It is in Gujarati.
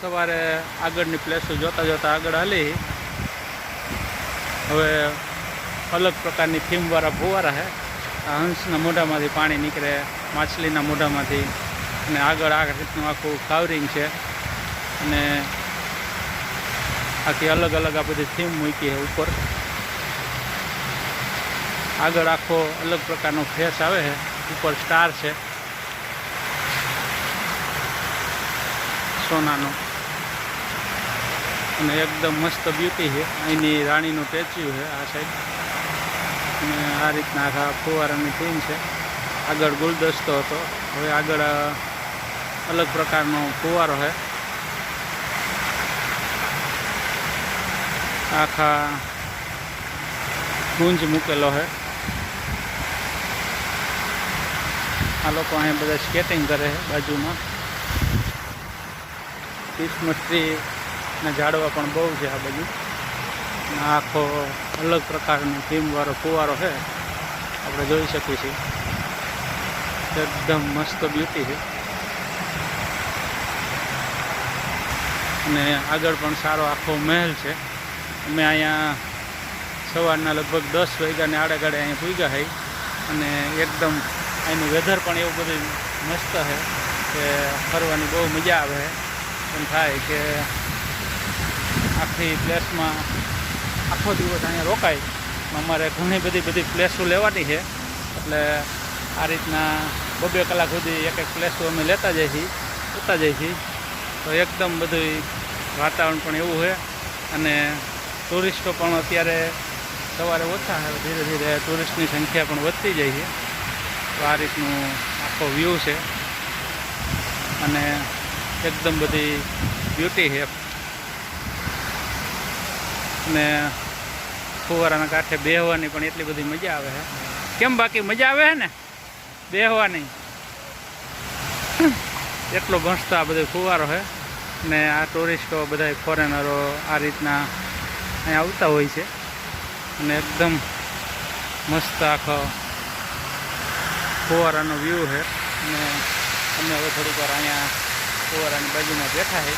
સવારે આગળની પ્લેસો જોતા જોતા આગળ હાલી હવે અલગ પ્રકારની થીમવાળા ફુવારા છે। આ હંસના મોઢામાંથી પાણી નીકળે, માછલીના મોઢામાંથી, અને આગળ આ રીતનું આખું કાવરિંગ છે અને આખી અલગ અલગ આ બધી થીમ મૂકી છે ઉપર। આગળ આખો અલગ પ્રકારનો ફેસ આવે છે, ઉપર સ્ટાર છે સોનાનો અને એકદમ મસ્ત બ્યુટી છે। અહીંની રાણીનું સ્ટેચ્યુ છે આ સાઈડ અને આ રીતના આખા ફુવારાની થીમ છે। આગળ ગુલદસ્તો હતો, હવે આગળ અલગ પ્રકારનો ફુવારો છે। આખા ગુંજ મૂકેલો છે। આ લોકો અહીંયા બધા સ્કેટિંગ કરે છે બાજુમાં। ક્રિસમસ ટ્રીના ઝાડવા પણ બહુ છે આ બાજુ। આખો અલગ પ્રકારનો થીમવાળો ફુવારો છે, આપણે જોઈ શકીએ છીએ। એકદમ મસ્ત બ્યુટી છે અને આગળ પણ સારો આખો મહેલ છે। અમે અહીંયા સવારના લગભગ 10 વાગ્યાને આડેગાડે અહીંયા પૂગ્યા છે અને એકદમ અહીંનું વેધર પણ એવું બધું મસ્ત છે કે ફરવાની બહુ મજા આવે છે। એમ થાય કે આખી પ્લેસમાં આખો દિવસ અહીંયા રોકાય। અમારે ઘણી બધી પ્લેસો લેવાની છે, એટલે આ રીતના 2-2 કલાક સુધી એક પ્લેસો અમે લેતા જઈએ છીએ, ઉતા જઈએ છીએ। તો એકદમ બધું વાતાવરણ પણ એવું છે અને ટુરિસ્ટો પણ અત્યારે સવારે ઓછા છે, ધીરે ધીરે ટુરિસ્ટની સંખ્યા પણ વધતી જાય છે। તો આ રીતનું આખો વ્યૂ છે અને એકદમ બધી બ્યુટી છે અને ફુવારાના કાંઠે બેહવાની પણ એટલી બધી મજા આવે છે। કેમ બાકી મજા આવે છે ને બેહવાની? એટલો મસ્ત આ બધો ફુવારો છે ને આ ટુરિસ્ટો બધા ફોરેનરો આ રીતના અહીંયા આવતા હોય છે અને એકદમ મસ્ત આખો ફુવારાનો વ્યૂ છે। અને અમે હવે થોડીક વાર અહીંયા ફુવારાની બાજુમાં બેઠા છે।